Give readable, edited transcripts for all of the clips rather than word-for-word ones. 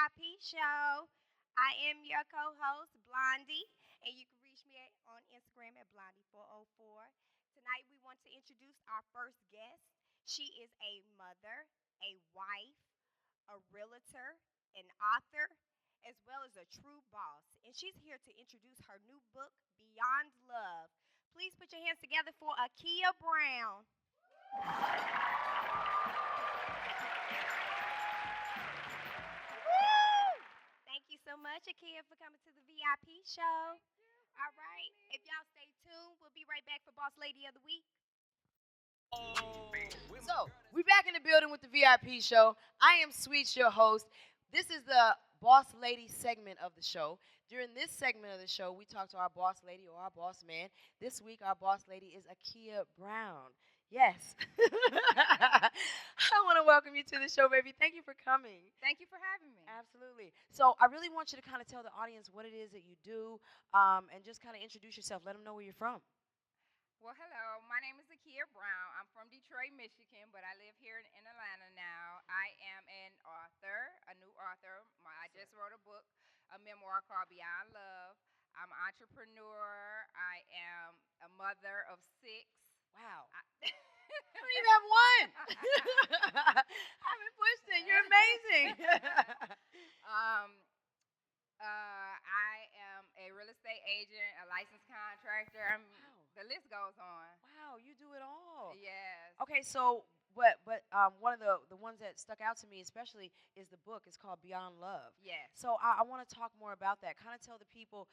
VIP show. I am your co-host, Blondie, and you can reach me on Instagram at Blondie404. Tonight, we want to introduce our first guest. She is a mother, a wife, a realtor, an author, as well as a true boss. And she's here to introduce her new book, Beyond Love. Please put your hands together for Akia Brown. Thank you so much, Akia, for coming to the VIP show. All right. If y'all stay tuned, we'll be right back for Boss Lady of the Week. So, we're back in the building with the VIP show. I am Sweet, your host. This is the Boss Lady segment of the show. During this segment of the show, we talk to our boss lady or our boss man. This week, our boss lady is Akia Brown. Yes. I want to welcome you to the show, baby. Thank you for coming. Thank you for having me. Absolutely. So, I really want you to kind of tell the audience what it is that you do and just kind of introduce yourself. Let them know where you're from. Well, hello. My name is Akia Brown. I'm from Detroit, Michigan, but I live here in Atlanta now. I am an author, a new author. I just wrote a book, a memoir called Beyond Love. I'm an entrepreneur. I am a mother of 6. Wow. You don't even have one. I haven't pushed it. You're amazing. I am a real estate agent, a licensed contractor. Wow. The list goes on. Wow, you do it all. Yes. Okay, so but one of the ones that stuck out to me especially is the book. It's called Beyond Love. Yes. So I want to talk more about that. Kind of tell the people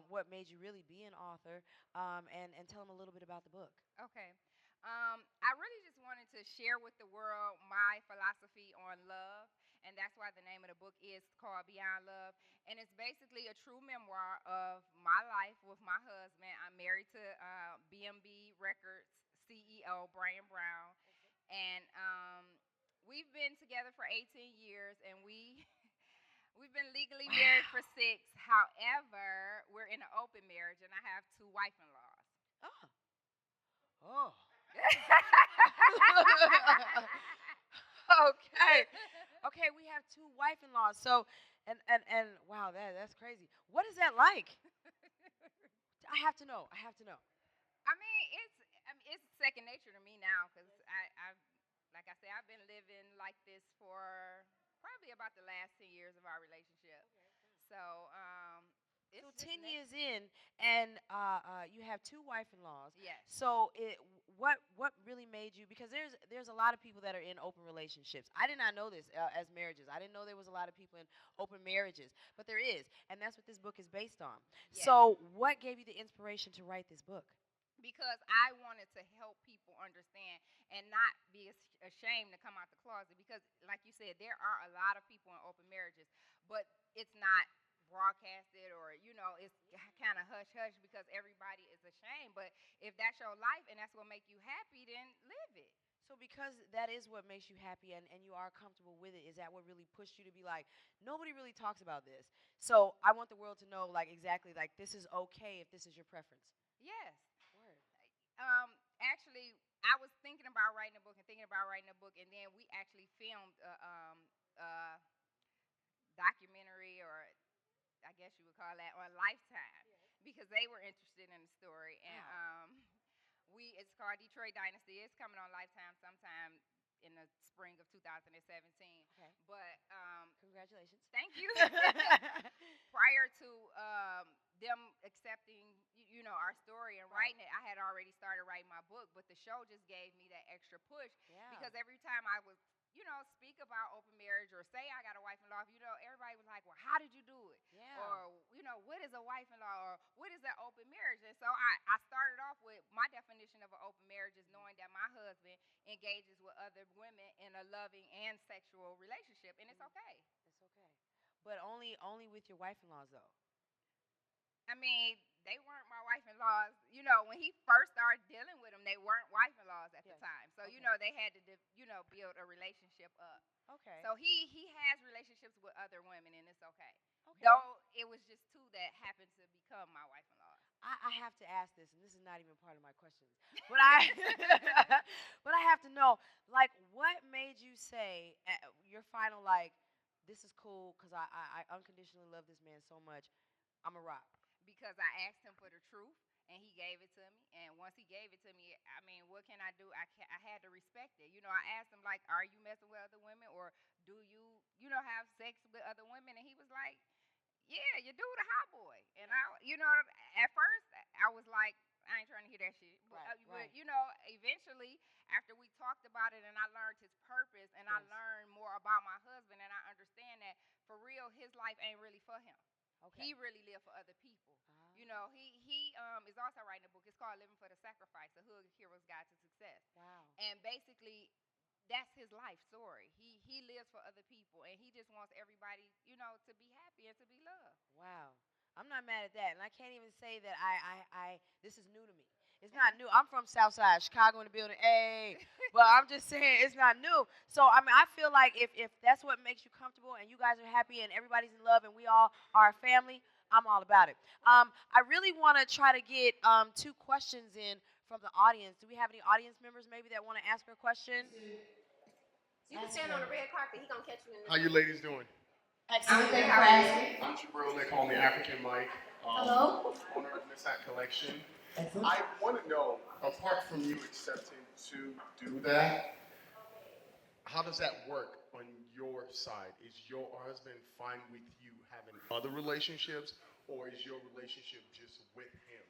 what made you really be an author, and tell them a little bit about the book. Okay. I really just wanted to share with the world my philosophy on love, and that's why the name of the book is called Beyond Love. And it's basically a true memoir of my life with my husband. I'm married to BMB Records CEO Brian Brown, and we've been together for 18 years, and we've been legally married for 6. However, we're in an open marriage, and I have 2 wife-in-laws. Oh. Oh. Okay. Okay, we have 2 wife-in-laws. So, and wow, that's crazy. What is that like? I have to know. It's second nature to me now because I've, like I said, I've been living like this for probably about the last 10 years of our relationship. So, it's So just 10 years in, and you have 2 wife-in-laws. Yes. So what really made you? Because there's a lot of people that are in open relationships. I did not know this as marriages. I didn't know there was a lot of people in open marriages, but there is, and that's what this book is based on. Yes. So what gave you the inspiration to write this book? Because I wanted to help people understand and not be ashamed to come out the closet. Because, like you said, there are a lot of people in open marriages, but it's not broadcasted, or it's kind of hush hush because everybody is ashamed. But if that's your life and that's what make you happy, then live it. So because that is what makes you happy, and you are comfortable with it, is that what really pushed you to be like, nobody really talks about this. So I want the world to know, like, exactly, like, this is okay if this is your preference. Yes. Word. Actually, I was thinking about writing a book, and then we actually filmed a documentary, or I guess you would call that, on Lifetime, because they were interested in the story. And it's called Detroit Dynasty. It's coming on Lifetime sometime in the spring of 2017. Okay. But Congratulations. thank you. Prior to them accepting, our story and writing it, I had already started writing my book, but the show just gave me that extra push. Yeah. Because every time I would, speak about open marriage or say I got a wife-in-law, everybody was like, well, how did you do it? Yeah. Or, what is a wife-in-law? Or what is an open marriage? And so I started off with my definition of an open marriage is knowing that my husband engages with other women in a loving and sexual relationship, and it's okay. It's okay. But only with your wife-in-laws, though. I mean, they weren't my wife-in-laws. When he first started dealing with them, they weren't wife-in-laws at the time. So, Okay. they had to, build a relationship up. Okay. So he has relationships with other women, and it's okay. Okay. Though it was just 2 that happened to become my wife-in-law. I have to ask this, and this is not even part of my questions, but but I have to know, like, what made you say your final, like, this is cool because I unconditionally love this man so much. I'm a rock. Because I asked him for the truth and he gave it to me. And once he gave it to me, I mean, what can I do? I had to respect it. You know, I asked him like, "Are you messing with other women or do you, have sex with other women?" And he was like, "Yeah, you do the hot boy." And at first I was like, I ain't trying to hear that shit. Right, But right. eventually, after we talked about it and I learned his purpose and I Yes. learned more about my husband and I understand that for real, his life ain't really for him. Okay. He really lived for other people. Ah, He is also writing a book. It's called Living for the Sacrifice: A Hood Hero's Guide to Success. wow. And basically, that's his life story. He lives for other people, and he just wants everybody, to be happy and to be loved. Wow. I'm not mad at that. And I can't even say that this is new to me. It's not new. I'm from Southside, Chicago in the building. Hey. But I'm just saying it's not new. So, I mean, I feel like if that's what makes you comfortable and you guys are happy and everybody's in love and we all are a family, I'm all about it. I really want to try to get two questions in from the audience. Do we have any audience members maybe that want to ask her a question? You can stand on the red carpet. He gonna catch you in the. How you ladies doing? I'm Excellent. good. Thank you How for are you? asking. I'm Jabril. They call me African Mike. Hello. Owner of Mishak Collection. Excellent. I want to know, apart from you accepting to do that, how does that work on your side? Is your husband fine with you having other relationships, or is your relationship just with him?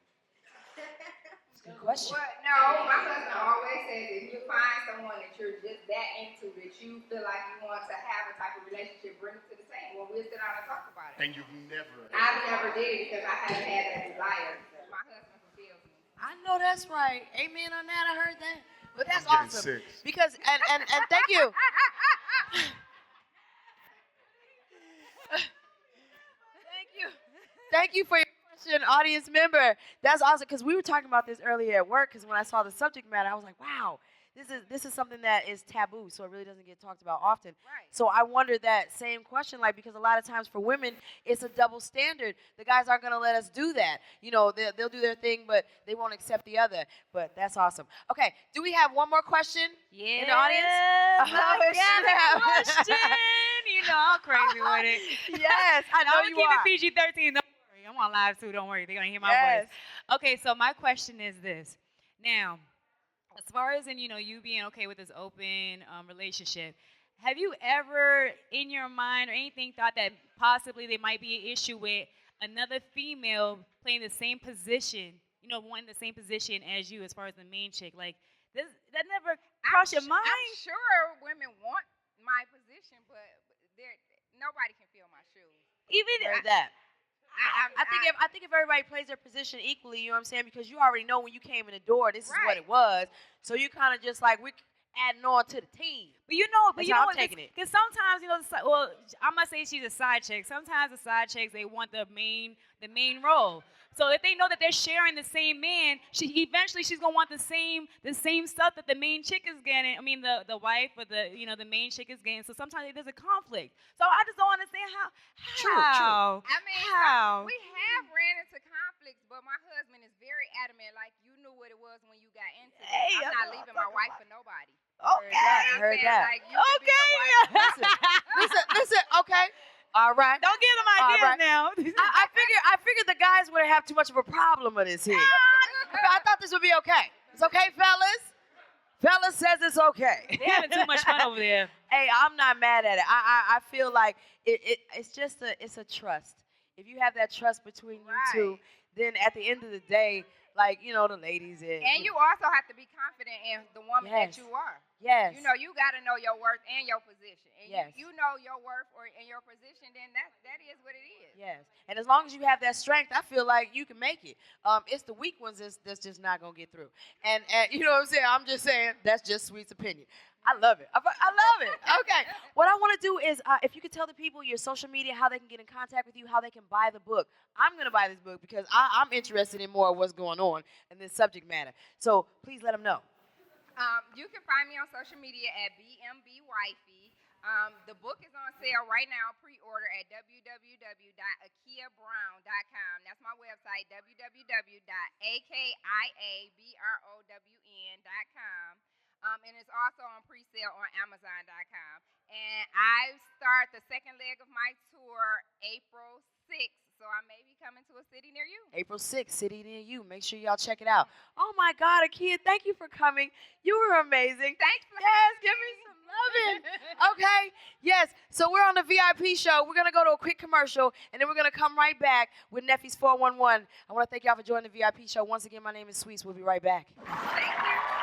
That's a good question. Well, no, my husband always says if you find someone that you're just that into that you feel like you want to have a type of relationship, bring it to the table. We'll sit down and talk about it. And you've never. I've never did it because I haven't had that desire. My husband fulfills me. I know that's right. Amen on that. I heard that. But that's I'm getting awesome. six. Because and thank you. Thank you. Thank you for your question, audience member. That's awesome because we were talking about this earlier at work. Because when I saw the subject matter, I was like, "Wow, this is something that is taboo, so it really doesn't get talked about often." Right. So I wondered that same question, like because a lot of times for women, it's a double standard. The guys aren't gonna let us do that. You know, they'll do their thing, but they won't accept the other. But that's awesome. Okay, do we have one more question in the audience? I got a snap. question. You know, I'm crazy with it. Yes, I know I'm you gonna are. keep it PG-13. Don't worry. I'm on live too. Don't worry. They're gonna hear my Yes. voice. Okay, so my question is this. Now, as far as in you being okay with this open relationship, have you ever in your mind or anything thought that possibly there might be an issue with another female playing the same position, wanting the same position as you as far as the main chick? Like, that never crossed your mind? I'm sure women want my position, but nobody can fill my shoes. Even Heard that. I, I think if everybody plays their position equally, you know what I'm saying? Because you already know when you came in the door, this is what Right. it was. So you kind of just like we're adding on to the team. But you know, That's how I'm what? taking it. Because sometimes, well, I'm not saying she's a side chick. Sometimes the side chicks they want the main role. So if they know that they're sharing the same man, she's gonna want the same stuff that the main chick is getting. I mean, the wife or the main chick is getting. So sometimes there's a conflict. So I just don't understand how. True. I mean, How? we have ran into conflicts, but my husband is very adamant. Like, you knew what it was when you got into it. Hey, I'm that's not what I'm leaving my talking wife about. for nobody. Okay. Heard that. Like, you could be the wife. Listen. Okay. All right. Don't give them All ideas right. now. I figured the guys wouldn't have too much of a problem with this here. I thought this would be okay. It's okay, fellas. Fellas says it's okay. They're having too much fun over there. Hey, I'm not mad at it. I feel like it's just it's a trust. If you have that trust between you two, Right. then at the end of the day, like the ladies And you also have to be confident in the woman Yes. that you are. yes, You got to know your worth and your position. And Yes. you know your worth and your position, then that is what it is. yes. And as long as you have that strength, I feel like you can make it. It's the weak ones that's just not gonna get through. And you know what I'm saying? I'm just saying that's just Sweet's opinion. I love it. I love it. Okay. What I want to do is, if you could tell the people your social media, how they can get in contact with you, how they can buy the book. I'm going to buy this book because I'm interested in more of what's going on in this subject matter. So please let them know. You can find me on social media at BMB WIFEY. The book is on sale right now, pre-order at www.akiabrown.com. That's my website, www.akiabrown.com. And it's also on pre-sale on Amazon.com. And I start the second leg of my tour April 6th. So I may be coming to a city near you. April 6th, city near you. Make sure y'all check it out. Oh my God, Akia, thank you for coming. You were amazing. Thanks for Yes, give me some loving. Okay, yes. So we're on the VIP show. We're gonna go to a quick commercial, and then we're gonna come right back with Neffy's 411. I want to thank y'all for joining the VIP show. Once again, my name is Sweets. We'll be right back. Thank you.